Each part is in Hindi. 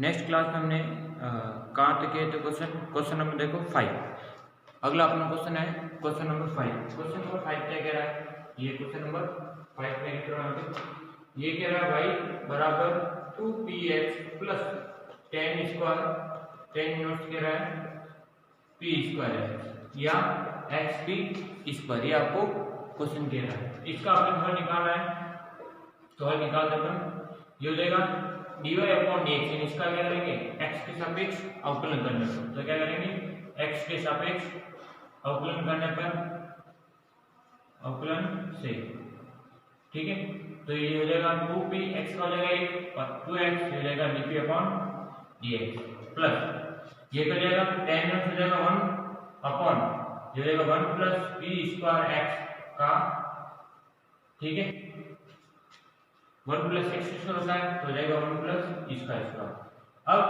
नेक्स्ट क्लास में हमने कहाँ तक है, तो क्वेश्चन नंबर देखो 5। अगला अपना क्वेश्चन है क्वेश्चन नंबर 5। क्वेश्चन नंबर 5 क्या कह रहा है, ये क्वेश्चन नंबर 5 में लिख रहा हूं। ये कह रहा है y बराबर 2px plus tan square, tan inverse कह रहा है p स्क्वायर है या xp स्क्वायर, ये आपको क्वेश्चन कह रहा है। इसका आपने हल निकालना है, तो हल निकाल देते हैं। ये हो जाएगा dy अपॉन dx, इसका क्या करेंगे x के सापेक्ष अवकलन करने पर, तो क्या करेंगे x के सापेक्ष अवकलन करने पर अवकलन से, ठीक है। तो ये हो जाएगा 2px का हो जाएगा 1 और 2x हो जाएगा dp अपॉन dx प्लस ये कर जाएगा tan इनवर्स हो जाएगा 1 अपॉन ये हो जाएगा 1 प्लस p स्क्वायर x का, ठीक है। 1 प्लस x स्क्वायर होता है तो हो जाएगा 1 प्लस इसका स्क्वायर। अब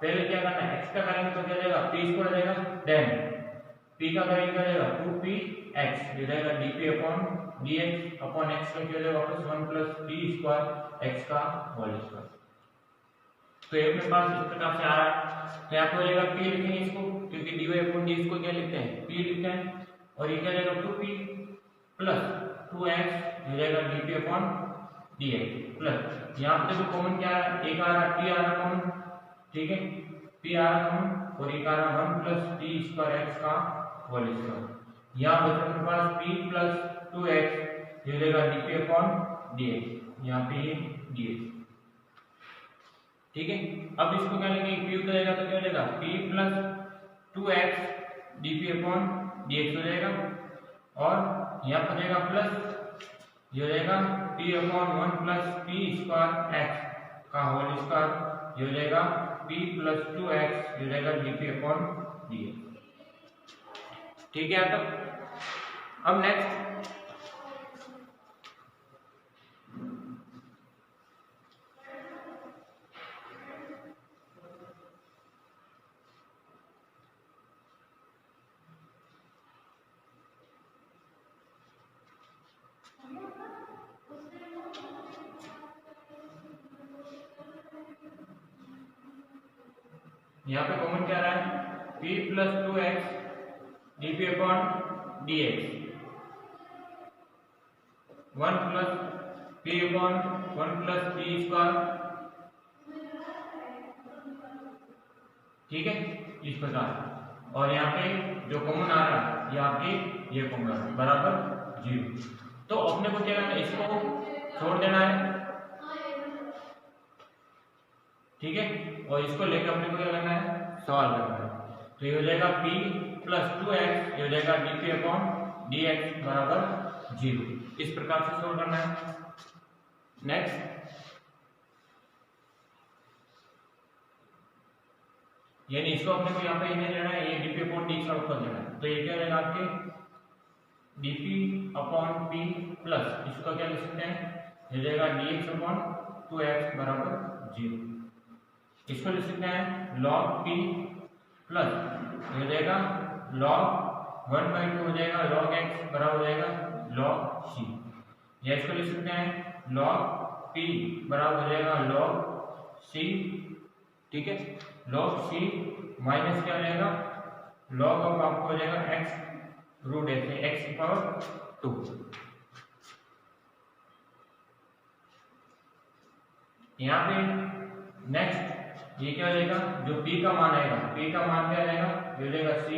पहले क्या करना है, x का करेंगे तो क्या जाएगा p स्क्वायर हो जाएगा, देन p का करेंगे क्या जाएगा 2px ये जाएगा dp upon dx upon x का क्या जाएगा वापस 1 प्लस p स्क्वायर x का होल स्क्वायर। तो ये अपने पास इस प्रकार से आ रहा है। तो यहाँ पे हो जाएगा p लिखेंगे इसको, क्योंकि dy अपॉन dx को क्या लिखते हैं p लिखते हैं, और ये क्या जाएगा 2p प्लस 2x हो जाएगा dp अपॉन dx प्लस यहाँ पे देखो कॉमन क्या है, एक आ रहा p आ रहा कॉमन, ठीक है, p आ रहा कॉमन और एक आ रहा 1 प्लस p स्क्वायर x का होल स्क्वायर। यहाँ बचा अपने पास p प्लस 2x ये देगा dp अपॉन dx, यहाँ पे ये dx, ठीक है। अब इसको क्या लेंगे p उधर जाएगा तो क्या हो जाएगा p plus 2x dp upon dx हो जाएगा, और यहाँ पर जाएगा प्लस ये हो जाएगा p upon 1 plus p square x का होल स्क्वायर, ये हो जाएगा p प्लस 2x ये हो जाएगा dp अपॉन dx, ठीक है। तो अब नेक्स्ट यहाँ पे कॉमन क्या आ रहा है p plus 2x dp upon dx 1 plus p upon 1 plus p square, ठीक है, इस प्रकार। और यहाँ पे जो कॉमन आ रहा है ये आपके ये कॉमन आ रहा है बराबर 0। तो अपने को क्या करना है, इसको छोड़ देना है, ठीक है, और इसको लेकर अपने को क्या करना है सॉल्व करना है। तो ये हो जाएगा p प्लस 2x ये हो जाएगा dp अपॉन dx बराबर 0, इस प्रकार से सॉल्व करना है। नेक्स्ट यानी इसको अपने को यहाँ पे इन्हें लेना है, ये dp अपॉन dx का उत्तर देना है। तो ये क्या रहेगा आपके dp अपॉन p प्लस इसका क्या लिख सकते हैं, ये जाएगा dx अपॉन 2x बराबर 0, इसको लिख सकते हैं log p प्लस ये जाएगा log 1/2 हो जाएगा log x बराबर हो जाएगा log c, या इसको लिख सकते हैं log p बराबर हो जाएगा log c, ठीक है, log c माइनस क्या हो जाएगा log ऑफ आपको हो जाएगा x रूट x की पावर 2। यहाँ पे नेक्स्ट ये क्या हो जाएगा, जो p का मान आएगा p का मान क्या जाएगा, ये हो जाएगा c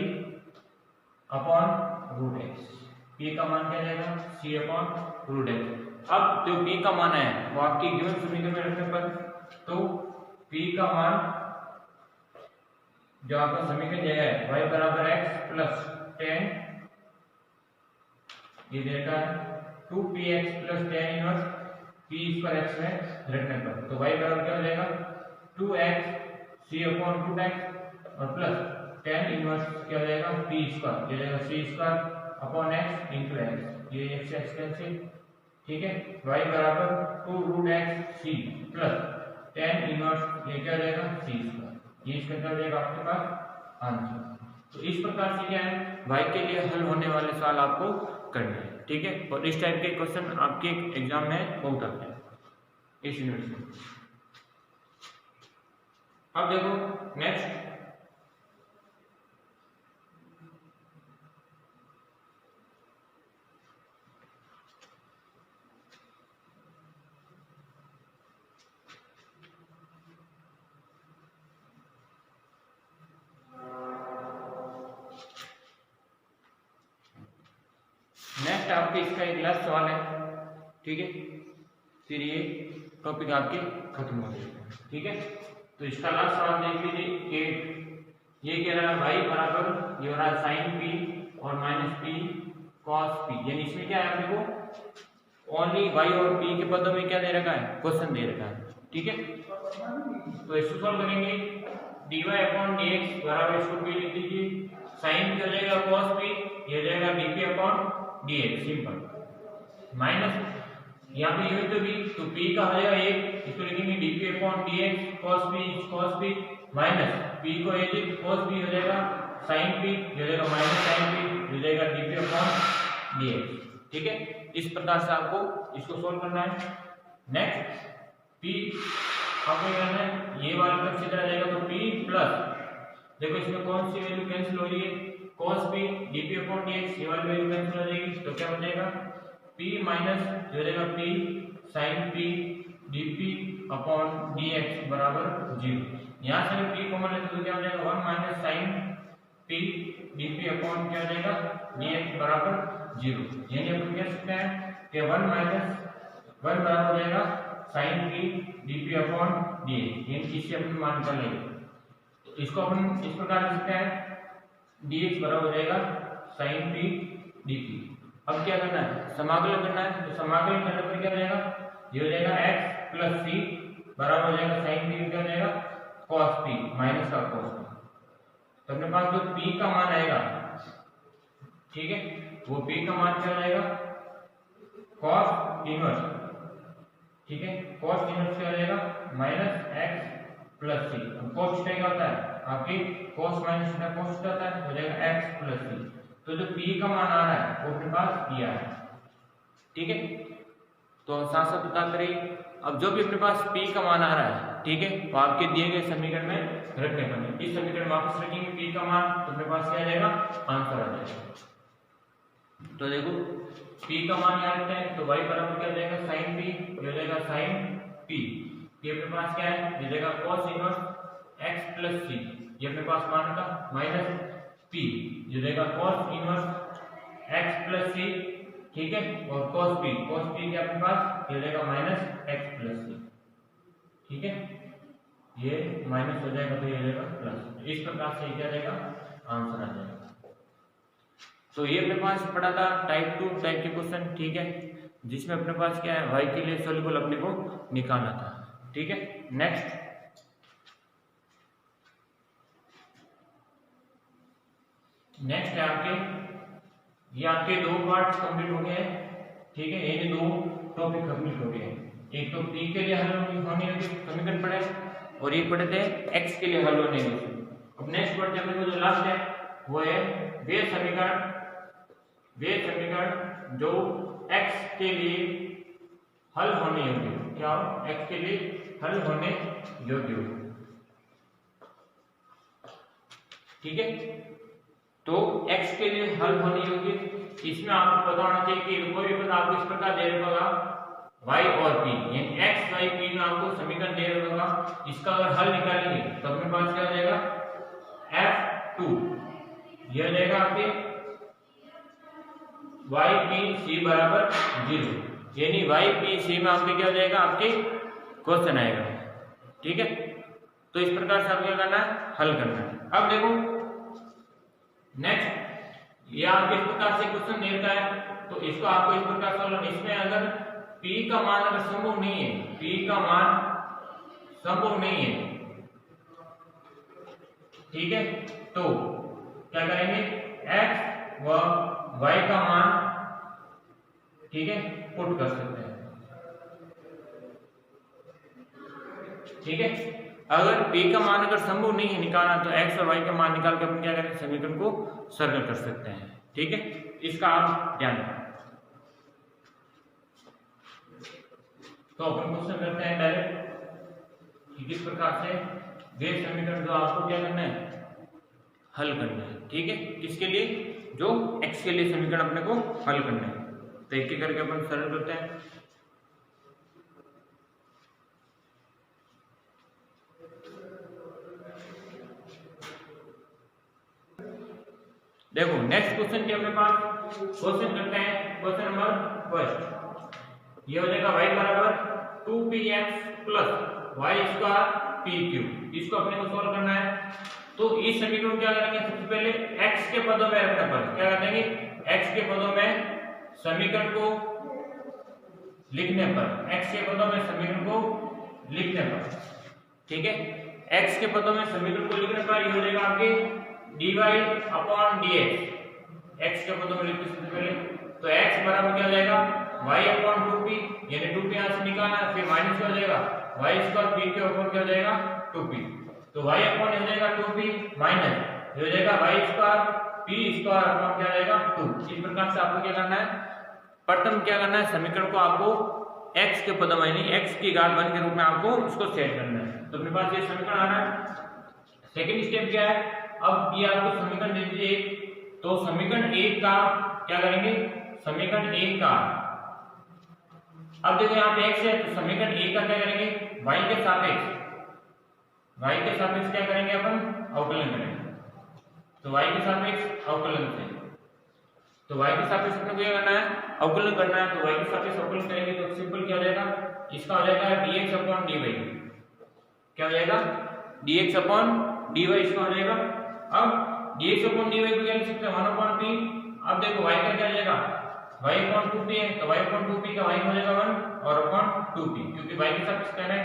upon root x, p का मान क्या जाएगा c अपॉन रूट x। अब जो p का मान है वो आपकी गिवन समीकरण में रखने पर, तो p का मान जो आपका समीकरण दिया है y बराबर x प्लस 10 ये देता है 2px plus 10 inverse p square x में रखने पर, तो y बराबर क्या हो जाएगा 2x c अपॉन 2x और प्लस 10 इनवर्स क्या हो जाएगा p स्क्वायर ये जाएगा c square upon x into x, ये x x कैंसिल, ठीक है। y बराबर 2 root x c plus 10 inverse ये क्या हो जाएगा c स्क्वायर, ये इसका क्या हो जाएगा आपके पास आंसर। तो इस प्रकार से क्या है y के लिए हल होने वाले सवाल आपको करने हैं, ठीक है। और इस टाइप के क्वेश्चन आपके एग्जाम में बहुत आते हैं इस यूनिवर्सिटी में। अब देखो नेक्स्ट, आपके इसका एक लास्ट सवाल है, ठीक है, फिर ये टॉपिक आपके खत्म हो जाएगा, ठीक है। तो इसका लास्ट सवाल देख लीजिए कि ये कह रहा है y बराबर ये हो रहा है साइन पी और माइनस पी कॉस पी, यानी इसमें क्या है अपने को ओनली y और p के पदों में क्या दे रखा है, क्वेश्चन दे रखा है, ठीक है। तो इसको सॉल्व करेंगे, dy अपॉन dx बराबर इसको p लिख दीजिए, साइन पी हो जाएगा कॉस पी, ये हो जाएगा dp upon dx, simple, minus यहाँ पे ये तो भी, तो p का हो जाएगा 1, इसको लिखेंगे dp upon dx cos p minus p को ये cos p हो जाएगा sin p, हो जाएगा माइनस sin p, हो जाएगा dp अपॉन dx, ठीक है। इस प्रकार से आपको इसको सोल्व करना है। नेक्स्ट p आपको करना है, ये वाला टर्म सीधा आ जाएगा, तो p प्लस देखो इसमें कौन सी वैल्यू कैंसिल हो रही है, cos p dp upon dx, ये वाली वैल्यू कैंसिल हो जाएगी, तो क्या बचेगा p माइनस जो रहेगा p sin p dp upon dx बराबर 0। यहाँ से p कॉमन है तो क्या हो जाएगा 1 minus sin p dp upon क्या हो जाएगा dx बराबर 0, यानी अपन कह सकते हैं कि 1 माइनस 1 बराबर हो जाएगा sin p dp upon dx, यानी इसे अपन मान कर लेंगे, तो इसको अपन इस प्रकार लिख सकते हैं dx बराबर हो जाएगा sin p dp। अब क्या करना है, समाकलन करना है, तो समाकलन करने पर क्या हो जाएगा, ये हो जाएगा x प्लस c बराबर हो जाएगा sin p क्या हो जाएगा cos p माइनस का cos p, तो अपने पास जो p का मान आएगा, ठीक है, वो p का मान क्या हो जाएगा cos इनवर्स, ठीक है, cos इनवर्स क्या हो जाएगा minus x plus c, cos क्या होता है आपकी cos माइनस का cos होता है, हो जाएगा x प्लस c, तो जो p का मान आ रहा है वो अपने पास दिया है, ठीक है। तो साथ साथ बताते रहिए, अब जो भी अपने पास p का मान आ रहा है, ठीक है, वो आपके दिए गए समीकरण में रखने पड़ेंगे, इस समीकरण में वापस रखेंगे p का मान, तो अपने पास क्या आ जाएगा आंसर आ जाएगा। तो देखो p का मान यहाँ रखते हैं, तो y बराबर क्या हो जाएगा sin p, ये हो जाएगा sin p, ये अपने पास क्या है, ये जाएगा cos inverse x plus c, ये अपने पास मान का माइनस p, जो रहेगा cos inverse x plus c, ठीक है, और cos p क्या अपने पास ये रहेगा माइनस x प्लस c, ठीक है, ये माइनस हो जाएगा तो ये रहेगा प्लस, इस प्रकार से क्या रहेगा आंसर आ जाएगा। तो ये अपने पास पढ़ा था टाइप 2 टाइप के क्वेश्चन, ठीक है, जिसमें अपने पास क्या है y के लिए सॉल्यूबल अपने को निकालना था, ठीक है। नेक्स्ट है आपके, ये आपके दो पार्ट्स कंप्लीट हो गए हैं, ठीक है, ये दो टॉपिक कंप्लीट हो गए हैं, एक तो p के लिए हल होने वाले समीकरण पढ़े और ये पढ़े थे x के लिए हल होने वाले। अब नेक्स्ट पढ़ते हैं जो लास्ट है वो है वे समीकरण जो x के लिए हल होने योग्य, क्या हो x के लिए हल होने योग्य हो, ठीक है। तो x के लिए हल होने योग्य, इसमें आपको पता होना चाहिए कि कोई भी पद आपको इस प्रकार दे रखा y और p, यानी x y p में आपको समीकरण दे रखा होगा, इसका अगर हल निकालेंगे तो अपने पास क्या हो जाएगा f2, यह हो जाएगा आपके y p c बराबर 0, यानी y p c में आपके क्या हो जाएगा आपके क्वेश्चन आएगा, ठीक है। तो इस प्रकार से आपको क्या करना है, हल करना है। अब देखो नेक्स्ट, ये आपके इस प्रकार से क्वेश्चन दे रखा है, तो इसको आपको इस प्रकार सॉल्व, इसमें अगर p का मान अगर संभव नहीं है, p का मान संभव नहीं है, ठीक है, तो क्या करेंगे x व y का मान, ठीक है, पुट कर सकते हैं, ठीक है। अगर p का मान अगर संभव नहीं है निकालना, तो x और y का मान निकाल के अपन क्या करें समीकरण को सरल कर सकते हैं, ठीक है, इसका आप ध्यान रखें। तो अपन क्वेश्चन करते हैं डायरेक्ट कि किस प्रकार से वे समीकरण जो आपको क्या करना है, हल करना है। ठीक है, किसके लिए, जो x के लिए समीकरण अपने को हल करना है। तो एक एक करके अपन सरल करते हैं। देखो नेक्स्ट क्वेश्चन के अपने पास क्वेश्चन करते हैं। क्वेश्चन नंबर फर्स्ट, ये हो जाएगा y बराबर 2px plus y square pq। इसको अपने को सॉल्व करना है। तो इस समीकरण को क्या करेंगे, सबसे पहले x के पदों में रखने पर क्या करेंगे, x के पदों में समीकरण को लिखने पर, x के पदों में समीकरण को लिखने पर, ठीक है, x के पदों में समीकरण को लिखने पर ये हो जाएगा आपके dy अपॉन dx। x के पदों में लिखते सबसे पहले तो x बराबर क्या हो जाएगा y अपॉन 2p, यानी 2p यहां से निकालना है, फिर माइनस क्या हो जाएगा y स्क्वायर p के ऊपर क्या हो जाएगा 2p। तो y अपॉन हो जाएगा 2p माइनस ये हो जाएगा y square p square upon क्या हो जाएगा 2। इस प्रकार से आपको क्या करना है, प्रथम क्या करना है, समीकरण को आपको x के पदों में यानी x की घात 1 के रूप में आपको इसको सेट करना है। तो अपने पास ये समीकरण आ रहा है। सेकंड स्टेप क्या है, अब ये आपको समीकरण दे दीजिए, तो समीकरण 1 का क्या करेंगे, समीकरण 1 का, अब देखो यहाँ पे x है तो समीकरण 1 का क्या करेंगे, y के सापेक्ष क्या करेंगे अपन, अवकलन करेंगे। तो y के सापेक्ष अवकलन से, तो y के सापेक्ष अपने को क्या करना है, अवकलन करना है। तो y के सापेक्ष अवकलन करेंगे तो सिंपल क्या हो जाएगा, इसका हो जाएगा dx अपॉन dy। क्या हो जाएगा, dx अपॉन dy इसका हो जाएगा। अब dx अपॉन dy को क्या लिख सकते हैं, 1 अपॉन p। अब देखो y का क्या हो जाएगा, y अपॉन 2p है, तो y अपॉन 2p का y हो जाएगा 1 और अपॉन 2p, क्योंकि y के सापेक्ष क्या है,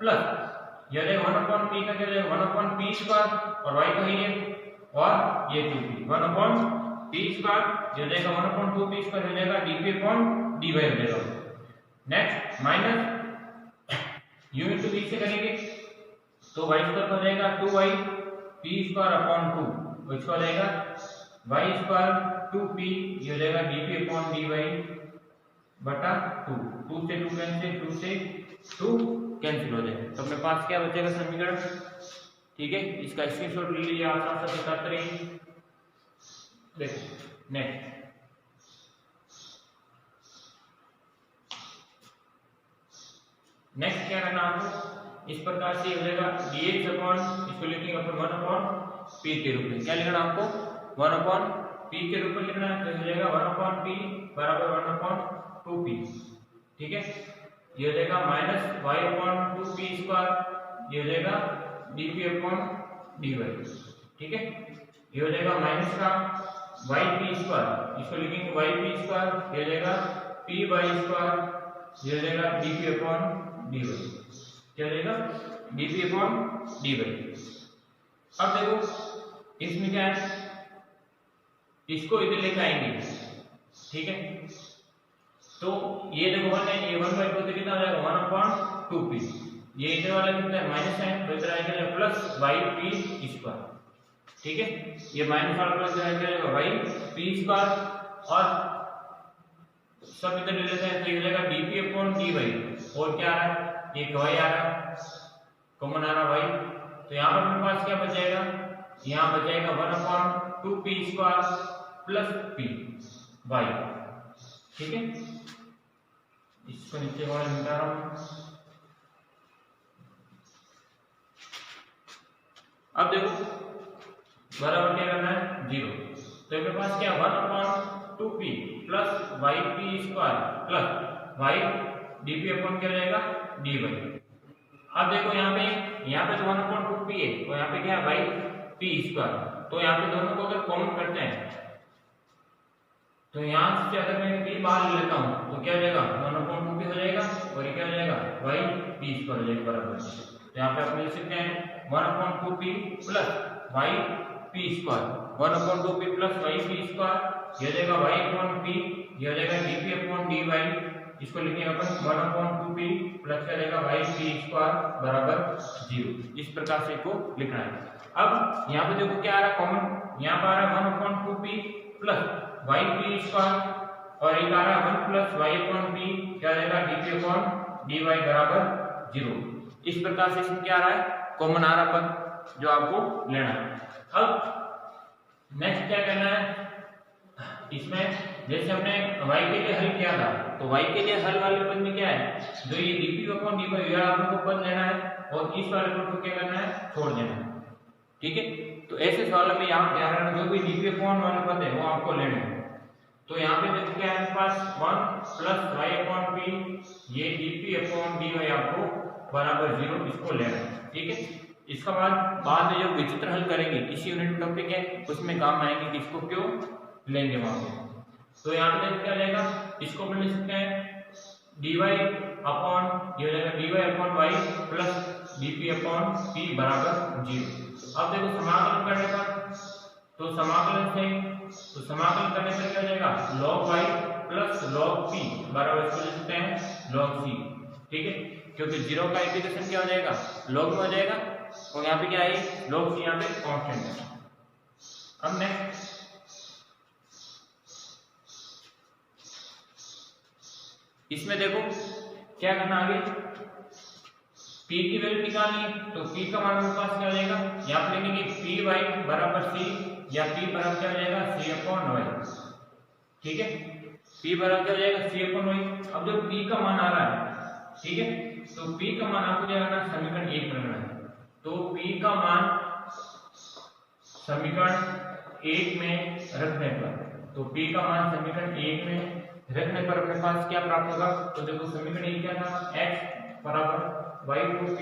प्लस ये हो जाएगा 1 अपॉन p का क्या हो जाएगा 1 अपॉन p स्क्वायर, और y तो ही है, और ये 2p 1 अपॉन p स्क्वायर ये हो जाएगा 1 अपॉन 2p स्क्वायर हो जाएगा dp अपॉन dy हो जाएगा। Next minus u into v से करेंगे तो y स्क्वायर हो जाएगा 2y p स्क्वायर अपॉन 2, इसका हो जाएगा y स्क्वायर 2p ये हो जाएगा dp अपॉन dy बटा 2। 2 से 2 कैंसिल, 2 से 2 कैंसिल हो जाएगा। तो अपने पास क्या बचेगा समीकरण, ठीक है, इसका स्क्रीनशॉट ले लीजिए, आप साथ साथ बताते रहिए। देखो नेक्स्ट क्या करना आपको, इस प्रकार से हो जाएगा dx अपॉन, इसको लिखेंगे अपन 1 अपॉन p के रूप में। क्या लिखना आपको, 1 अपॉन p के रूप में लिखना है। तो हो जाएगा 1 अपॉन p बराबर 1 अपॉन 2p, ठीक है। ये हो जाएगा minus y upon 2p square ये हो जाएगा dp अपॉन dy, ठीक है। ये हो जाएगा माइनस का yp स्क्वायर, इसको लिखेंगे yp स्क्वायर ये हो जाएगा py स्क्वायर ये हो जाएगा dp अपॉन dy। क्या हो जाएगा, dp अपॉन dy। अब देखो इसमें क्या है, इसको इधर लेके आएंगे, ठीक है। तो ये देखो 1 है, ये 1/2 से कितना हो जाएगा 1 अपॉन 2p, ये इधर वाला कितना है माइनस है, तो इधर आएगा प्लस yp स्क्वायर, ठीक है। ये माइनस वाला प्लस आएगा yp स्क्वायर, और सब इधर ले लेते हैं तो ये हो जाएगा dp अपॉन dy, और क्या आ रहा है, एक y आ रहा है, कॉमन आ रहा y। तो यहाँ पर मेरे पास क्या बचेगा, यहाँ बचेगा 1 upon 2p square plus p y, ठीक है। इसको नीचे वाला मिटा रहा हूं। अब देखो बराबर क्या करना है 0, तो मेरे पास क्या 1 upon 2p plus yp square plus y dp upon क्या हो जाएगा dy। अब देखो यहाँ पे तो 1 अपॉन 2p है, तो यहाँ पे क्या है yp स्क्वायर, तो यहाँ पे दोनों को अगर कॉमन करते हैं तो यहाँ से अगर मैं p बाहर ले लेता हूँ तो क्या हो जाएगा 1 अपॉन 2p हो जाएगा, और ये क्या हो जाएगा yp स्क्वायर हो जाएगा बराबर। तो यहाँ पे आप लिख सकते हैं 1 upon 2p plus yp square, 1 upon 2p plus yp square ये हो जाएगा y अपॉन p ये हो जाएगा dp अपॉन dy, इसको लिखेंगे अपन 1 अपॉन 2p प्लस क्या रहेगा yp स्क्वायर बराबर 0। इस प्रकार से को लिखना है। अब यहाँ पे देखो क्या आ रहा है कॉमन, यहाँ पर आ रहा है 1 upon 2p plus yp square, और एक आ रहा है 1 प्लस y अपॉन p क्या रहेगा dp अपॉन dy बराबर 0। इस प्रकार से इसमें क्या आ रहा है कॉमन आ रहा पद जो आपको लेना है। अब नेक्स्ट क्या करना है, इसमें जैसे हमने y के लिए हल किया था, तो y के लिए हल वाले पद में क्या है, जो ये dp/dy ये आपको पद लेना है और इस वाले पद को क्या करना है, छोड़ देना है। ठीक है, तो ऐसे सवाल में यहाँ ध्यान रखना जो भी dp/ वाले पद है वो आपको लेने हैं। तो यहाँ पे देखो क्या है मेरे पास 1 + y/p, ये dp/dy आपको बराबर 0 इसको लेना है। ठीक है, इसका बाद में जब विचित्र हल करेंगे इसी यूनिट टॉपिक है उसमें काम आएंगे कि इसको क्यों लेंगे वहां पे। तो यहाँ पे देखो क्या जाएगा, इसको अपन लिख सकते हैं dy अपॉन ये हो जाएगा dy/y प्लस dp/p बराबर 0। अब देखो समाकलन करने पर, तो समाकलन करने पर क्या हो जाएगा, log y plus log p बराबर इसको लिख सकते हैं log c। ठीक है, क्योंकि 0 का इंटीग्रेशन क्या हो जाएगा, log में हो जाएगा और यहाँ पे क्या है, log c यहाँ पे कांस्टेंट है। अब नेक्स्ट इसमें देखो क्या करना आगे, p की वैल्यू निकालनी है, तो p का मान मेरे पास क्या हो जाएगा, यहाँ पे लिखेंगे py बराबर c या p बराबर क्या हो जाएगा c/y। ठीक है, p बराबर क्या हो जाएगा c/y। अब जो p का मान आ रहा है, ठीक है, तो p का मान आपको क्या करना है, समीकरण 1 रखना है। तो p का मान समीकरण 1 में रखने पर, तो p का मान समीकरण 1 में रखने पर अपने पास क्या प्राप्त होगा, तो देखो समीकरण 1 क्या था, x बराबर y/p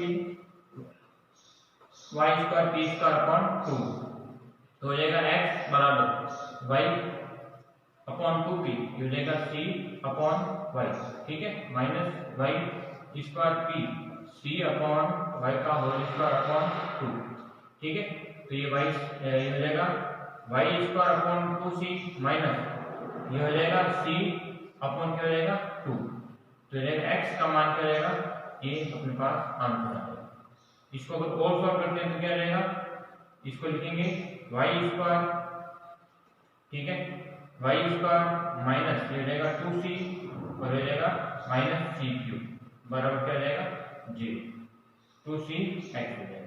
y²p²/2, तो हो जाएगा x बराबर y/2p हो जाएगा c/y। ठीक है, माइनस y² c/y का होल स्क्वायर अपॉन 2। ठीक है, तो ये ये हो जाएगा y²/2c माइनस ये हो जाएगा c/क्या हो जाएगा 2, तो ये x का मान क्या हो जाएगा, ये अपने पास आंसर आ जाएगा। इसको अगर और सॉल्व करते हैं तो क्या रहेगा, इसको लिखेंगे y², ठीक है, y² माइनस ये हो जाएगा 2c और हो जाएगा माइनस c³ बराबर क्या हो जाएगा 0, 2cx हो जाएगा।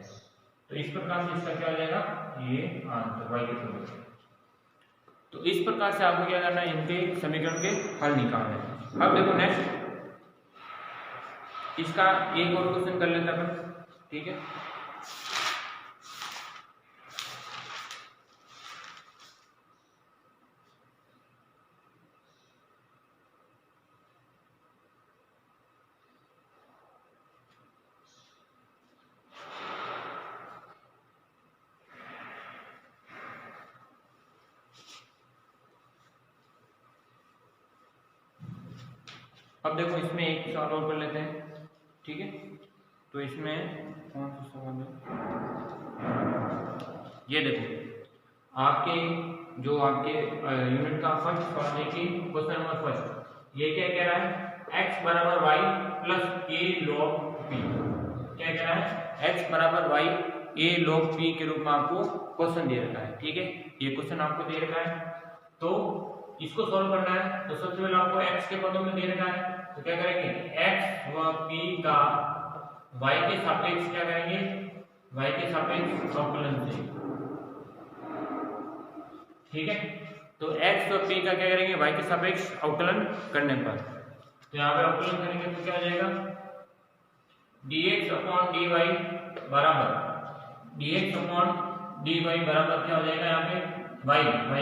तो इस प्रकार से इसका क्या हो जाएगा, ये आंसर y के समीकरण। तो इस प्रकार से आपको क्या करना है, इनके समीकरण के हल निकालने हैं। अब देखो नेक्स्ट इसका एक और क्वेश्चन कर लेते हैं। ठीक है, अब देखो इसमें एक सवाल और कर लेते हैं। ठीक है, तो इसमें कौन सा सवाल है, ये देखो आपके जो आपके यूनिट का फर्स्ट सवाल है कि क्वेश्चन नंबर फर्स्ट ये क्या कह रहा है, x बराबर y plus a log p। क्या कह रहा है, x बराबर y a log p के रूप में आपको क्वेश्चन दे रखा है। ठीक है, ये क्वेश्चन आपको दे रखा है, तो इसको सॉल्व करना है। तो सबसे पहले आपको x के पदों में दे रखा है, तो क्या करेंगे, x व p का y के सापेक्ष क्या करेंगे, y के सापेक्ष अवकलन से। ठीक है, तो x व p का क्या करेंगे, y के सापेक्ष अवकलन करने पर, तो यहाँ पे अवकलन करेंगे तो क्या हो जाएगा, dx/dy बराबर dx/dy बराबर क्या हो जाएगा, यहाँ पे y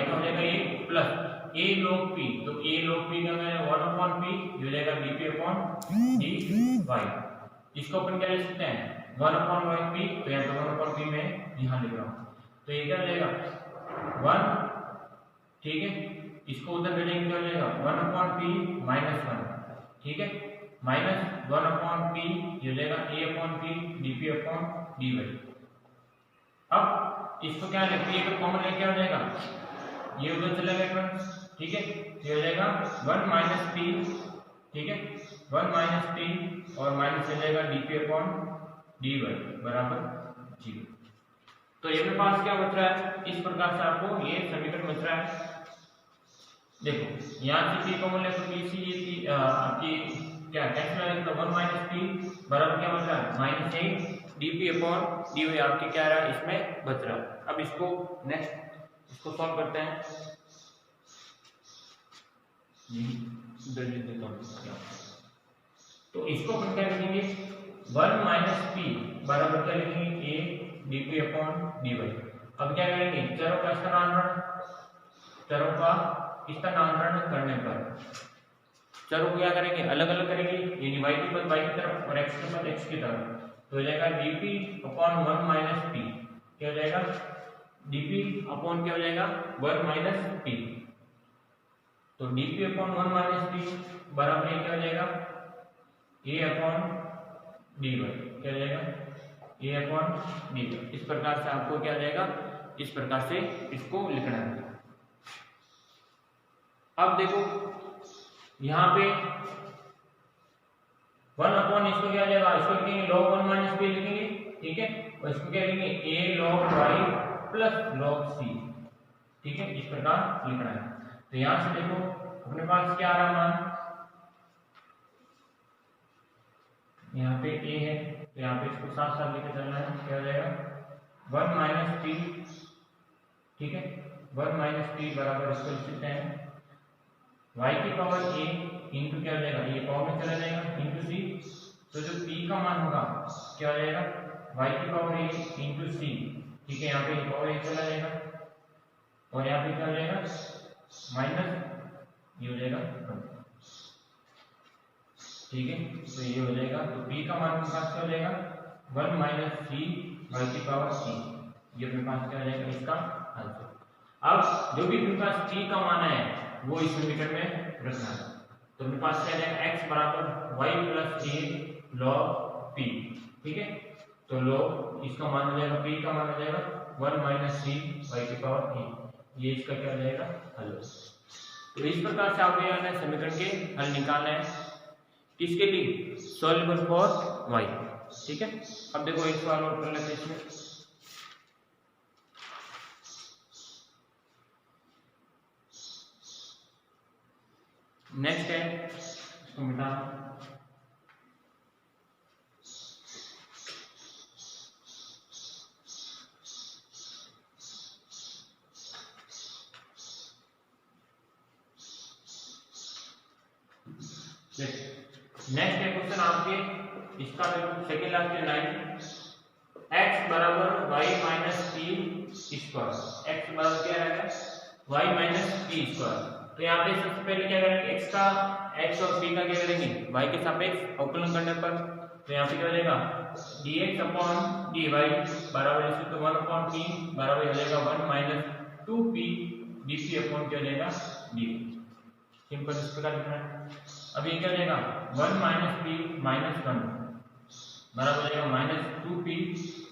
का हो जाएगा ये प्लस a log p, तो a log p का है 1/p हो जाएगा dp/dy। इसको अपन क्या लिख सकते हैं, 1/p, तो यहाँ पे 1/p में यहाँ लिख रहा हूँ, तो ये क्या हो जाएगा 1। ठीक है, इसको उधर भेजेंगे क्या हो जाएगा 1/p माइनस 1। ठीक है, माइनस 1/p ये हो जाएगा a/p dp/dy। अब इसको क्या है, p का कॉमन लेके क्या हो जाएगा, ये उधर चलेगा फ्रेंड्स। ठीक है, ये हो जाएगा 1 - p। ठीक है, 1 - p और माइनस हो जाएगा dp/dy बराबर 0। तो ये मेरे पास क्या बच रहा है, इस प्रकार से आपको ये समीकरण बच रहा है। देखो यहाँ से p कॉमन ले तो p से ये आपकी क्या कैंसिल हो जाएगा, 1 - p बराबर क्या बच रहा है -8 dp अपॉन dy आपके क्या रहा है इसमें बच रहा है। अब इसको नेक्स्ट इसको सॉल्व करते हैं। इधर लिख देता हूं। तो इसको अपन क्या लिखेंगे 1 माइनस पी बराबर क्या लिखेंगे a dp अपॉन dy। अब क्या करेंगे चरों का स्थानांतरण करने पर चरों को क्या करेंगे अलग अलग करेंगे, यानी y की पद y की तरफ और x की पद x की तरफ। तो हो जाएगा dp अपॉन 1 माइनस p क्या हो जाएगा dp अपॉन क्या हो जाएगा 1 माइनस p। तो dp अपॉन 1 माइनस p बराबर क्या हो जाएगा a अपॉन dy क्या हो जाएगा a अपॉन dy। इस प्रकार से आपको क्या हो जाएगा इस प्रकार से इसको लिखना है। अब देखो यहाँ पे 1 अपॉन इसको क्या हो जाएगा इसको लिखेंगे log 1 माइनस p लिखेंगे, ठीक है, और इसको क्या लिखेंगे a log y plus log c, ठीक है, इस प्रकार लिखना है। तो यहां से देखो अपने पास क्या आ रहा मान, यहाँ पे a है तो यहाँ पे इसको साथ साथ लेकर चलना है। क्या हो जाएगा 1 माइनस p, ठीक है, 1 माइनस p बराबर इसको लिख सकते हैं y की पावर a इंटू क्या हो जाएगा ये पावर में चला जाएगा इंटू c। तो जो p का मान होगा क्या हो जाएगा y की पावर a इंटू c, ठीक है, यहाँ पे पावर a चला जाएगा और यहाँ पे क्या हो जाएगा माइनस ये हो जाएगा, ठीक है। तो ये हो जाएगा तो p का मान क्या हो जाएगा 1 माइनस c y की पावर c, ये अपने पास क्या हो जाएगा इसका आंसर। अब जो भी अपने पास t का मान है वो इस समीकरण में रखना है। तो अपने पास क्या जाएगा x बराबर y plus a log p, ठीक है। तो log इसका मान हो जाएगा p का मान हो जाएगा 1 माइनस c y की पावर a, ये इसका क्या हो जाएगा हल। तो इस प्रकार से आपको यहाँ समीकरण के हल निकालना है किसके लिए सॉल्युबल फॉर y, ठीक है। अब देखो एक सवाल और कर लेते हैं इसमें। नेक्स्ट है इसको मिटा नेक्स्ट है क्वेश्चन आपके इसका सेकंड लास्ट के 9 x बराबर y minus p square, x बराबर क्या रहेगा y माइनस p स्क्वायर। तो यहाँ पे सबसे पहले क्या करेंगे x और p का क्या करेंगे y के सापेक्ष अवकलन करने पर। तो यहाँ पे क्या हो जाएगा dx अपॉन dy बराबर इसको तो 1 अपॉन p बराबर हो जाएगा 1 माइनस 2p dp अपॉन क्या हो जाएगा dy। सिंपल इस प्रकार लिखना है। अब ये क्या हो जाएगा 1 माइनस p माइनस 1 बराबर हो जाएगा minus 2p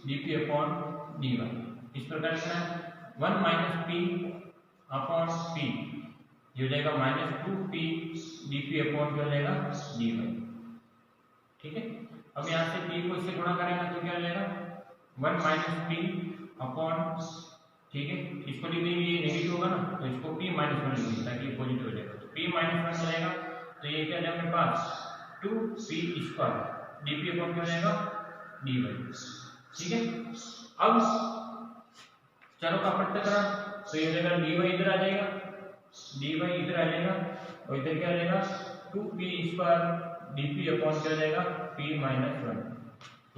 dp upon dy, इस प्रकार लिखना है। 1 माइनस p अपॉन p ये हो जाएगा माइनस 2p dp अपॉन क्या हो जाएगा dy, ठीक है। अब यहाँ से p को इससे गुणा करेंगे तो क्या हो जाएगा 1 माइनस p अपॉन, ठीक है, इसको लिख देंगे ये नेगेटिव होगा ना तो इसको p माइनस 1 लिख देंगे ताकि ये पॉजिटिव हो जाएगा। तो p माइनस 1 हो जाएगा तो ये क्या है अपने पास 2p स्क्वायर dp अपॉन क्या हो जाएगा dy, ठीक है। अब चलो का पृथक्करण तो ये हो जाएगा dy इधर आ जाएगा, dy इधर आ जाएगा और इधर क्या आ जाएगा 2p स्क्वायर dp अपॉन क्या हो जाएगा p माइनस 1,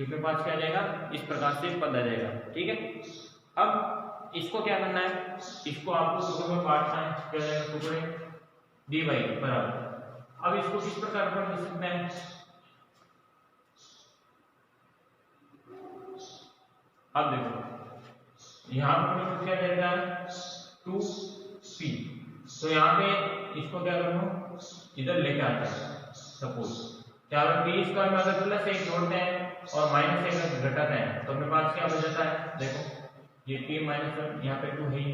अपने पास क्या आ जाएगा इस प्रकार से पद आ जाएगा, ठीक है। अब इसको क्या करना है इसको आपको टुकड़ों में बांटना है, क्या हो जाएगा टुकड़े dy बराबर। अब इसको किस प्रकार पर लिख सकते हैं अब देखो यहाँ पर क्या दे रहा है 2p, तो यहाँ पे इसको क्या करूँ इधर लेके आता है। सपोज क्या p स्क्वायर में अगर प्लस 1 जोड़ते हैं और माइनस 1 घटाते हैं तो अपने पास क्या हो जाता है, देखो ये p माइनस 1 यहाँ पे 2 है ही,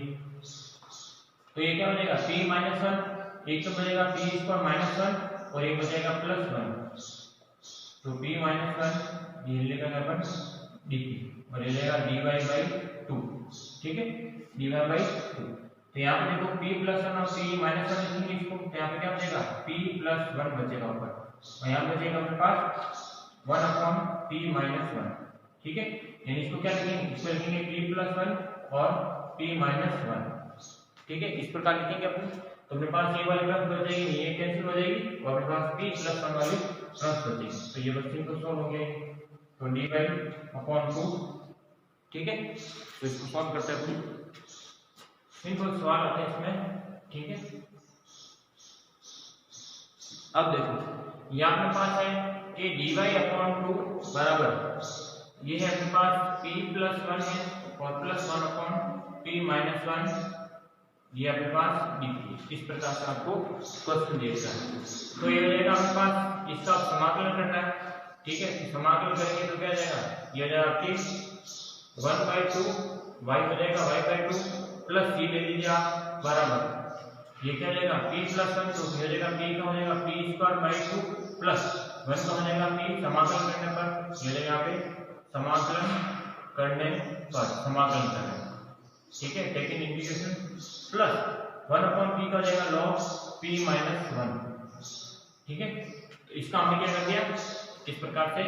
तो ये क्या हो जाएगा p माइनस 1 एक तो बचेगा p स्क्वायर माइनस 1 और एक बचेगा प्लस 1, तो p माइनस 1 ये लेकर अपन dp और ये जाएगा dy बाई 2, ठीक है, dy बाई 2। तो यहाँ पे देखो p प्लस 1 और p माइनस 1 लिखेंगे इसको, तो यहाँ पे क्या बचेगा p प्लस 1 बचेगा ऊपर और यहाँ बचेगा अपने पास 1 अपॉन p माइनस 1, ठीक है, यानी इसको क्या लिखेंगे, इसको लिखेंगे p+1 और p-1, ठीक है, इस प्रकार लिखेंगे अपन। तो अपने पास ये वाली टर्म बच जाएगी, ये कैंसिल हो जाएगी और अपने पास p+1 वाली टर्म बचेगी। तो ये बच्चे को सॉल्व हो गए, तो dy/2, ठीक है। तो इसको सॉल्व करते हैं अपन, सिंपल सवाल आते हैं इसमें, ठीक है। अब देखो ये अपने पास है कि dy/2 बराबर, ये है अपने पास p+1 है और +1/p-1, ये अपने पास dt। इस प्रकार से आपको क्वेश्चन दिया है। तो ये हो जाएगा अपने पास, इसका समाकलन करना है, ठीक है। समाकलन करेंगे तो क्या जाएगा, ये हो जाएगा आपकी 1/2 y हो जाएगा y/2 प्लस c ले लीजिए आप बराबर, ये क्या जाएगा p+1, तो हो जाएगा p का हो जाएगा p² 2 प्लस 1 का हो जाएगा p, समाकलन करने पर ये जाएगा यहाँ पे समाकलन करने पर, समाकलन करें, ठीक है, टेकिंग इंटीग्रेशन प्लस 1/p का हो जाएगा log p-1, ठीक है। तो इसका हमने क्या कर दिया, इस प्रकार से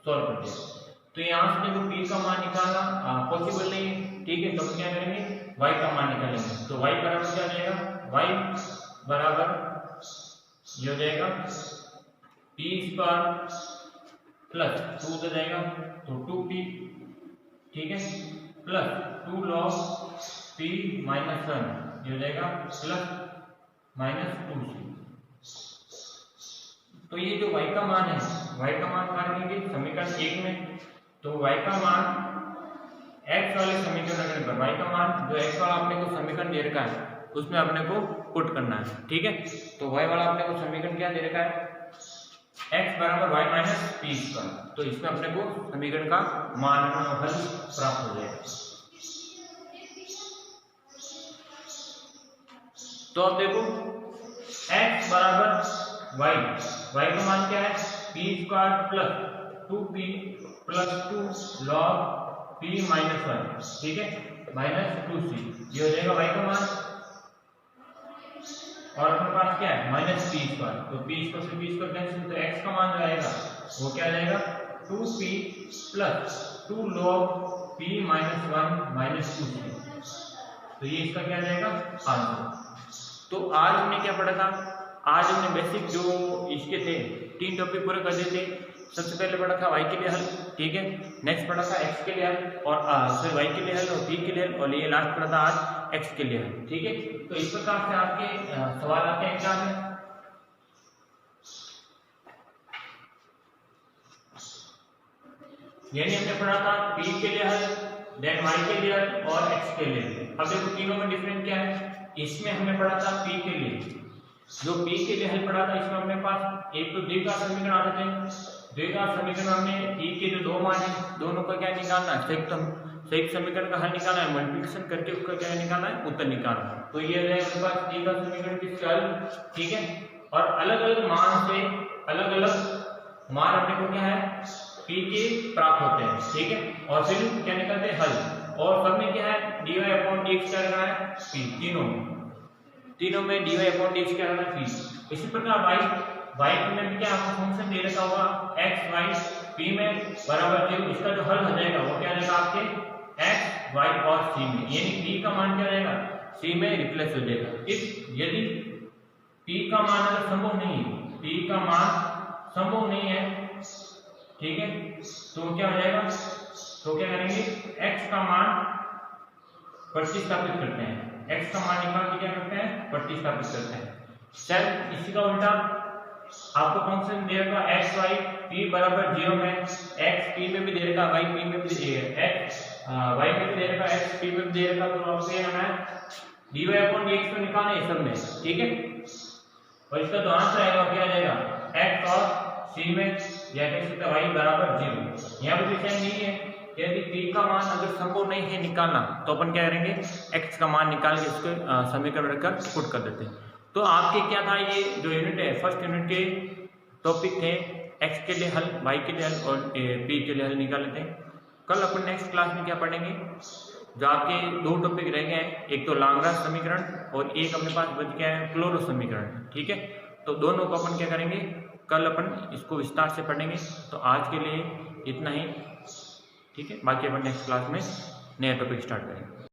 सॉल्व कर दिया। तो यहाँ से देखो p का मान निकालना पॉसिबल नहीं है, ठीक है। तो क्या करेंगे, y का मान निकालेंगे। तो y बराबर क्या हो जाएगा, y बराबर ये हो जाएगा p² प्लस 2 हो जाएगा, तो 2p, ठीक है, प्लस 2 log p-1 ये हो जाएगा प्लस -2c। तो ये जो y का मान है, y का मान मानेंगे समीकरण 1 में, तो y का मान x वाले समीकरण रखने पर, y का मान जो x वाला आपने को समीकरण दे रखा है उसमें अपने को पुट करना है, ठीक है। तो y वाला अपने को समीकरण क्या दे रखा है, x बराबर y - p², तो इसमें अपने को समीकरण का मान हल प्राप्त हो जाएगा। तो अब देखो x बराबर y का मान क्या है, p² plus 2p plus 2 log p-1, ठीक है, -2c, ये हो जाएगा y का मान, और अपने पास क्या है -p², तो p² से p² कैंसिल, तो x का मान जो आएगा वो क्या जाएगा 2p plus 2 log p-1 -2c, तो ये इसका क्या जाएगा आंसर। तो आज हमने क्या पढ़ा था, आज हमने बेसिक जो इसके थे 3 टॉपिक पूरे कर दिए थे। सबसे पहले पढ़ा था y के लिए हल, ठीक है, नेक्स्ट पढ़ा था x के लिए हल, और फिर y के लिए हल और p के लिए हल, और ये लास्ट पढ़ा था आज x के लिए हल, ठीक है। तो इस प्रकार से आपके सवाल आते हैं एग्जाम में। यानी हमने पढ़ा था p के लिए हल, देन y के लिए हल और x के लिए हल। अब देखो तीनों में डिफरेंस क्या है, इसमें हमने पढ़ा था p के लिए, जो p के लिए हल पढ़ा था इसमें अपने पास एक तो द्विघात समीकरण आते थे, द्विघात समीकरण हमने p के जो दो मान है दोनों का क्या निकालना है, संयुक्त समीकरण का हल निकालना है, मल्टीप्लिकेशन करके उसका क्या निकालना है, उत्तर निकालना है। तो ये है अपने पास द्विघात समीकरण की हल, ठीक है। और अलग अलग मान से अलग अलग मान अपने को क्या है p के प्राप्त होते हैं, ठीक है, और फिर क्या निकलते हैं हल, और सब में क्या है dy/dx क्या करना है p, तीनों में dy/dx क्या करना है p। इसी प्रकार y में भी क्या आपको फंक्शन दे रखा होगा x y p में बराबर 0, इसका जो हल हो जाएगा वो क्या रहेगा आपके x y और c में, यानी p का मान क्या रहेगा c में रिप्लेस हो जाएगा। यदि p का मान अगर संभव नहीं है, p का मान संभव नहीं है, ठीक है, तो क्या हो जाएगा, तो क्या करेंगे x का मान प्रतिस्थापित करते हैं, x का मान निकाल के क्या करते हैं प्रतिस्थापित करते हैं। चल इसी का उल्टा आपको फंक्शन दे रखा x y p बराबर 0 में, x p में भी दे रखा, y p में भी दे रखा, x y में भी दे रखा, x p में भी दे रखा, तो आपसे हमें dy/dx को निकालना है सब में, ठीक है। और इसका जो आंसर आएगा क्या आ जाएगा x और c में, या कह सकते y बराबर 0। यहाँ पर भी सेम नहीं है, यदि p का मान अगर संभव नहीं है निकालना तो अपन क्या करेंगे x का मान निकाल के इसको समीकरण रखकर पुट कर देते हैं। तो आपके क्या था, ये जो यूनिट है फर्स्ट यूनिट के टॉपिक थे x के लिए हल, y के लिए हल और p के लिए हल निकाल लेते हैं। कल अपन नेक्स्ट क्लास में क्या पढ़ेंगे, जो आपके दो टॉपिक रह गए हैं, एक तो लाग्रांज समीकरण और एक अपने पास बच गया है क्लोरो समीकरण, ठीक है। तो दोनों को अपन क्या करेंगे कल अपन इसको विस्तार से पढ़ेंगे। तो आज के लिए इतना ही। ठीक है, बाकी अपन नेक्स्ट क्लास में नया टॉपिक स्टार्ट करेंगे।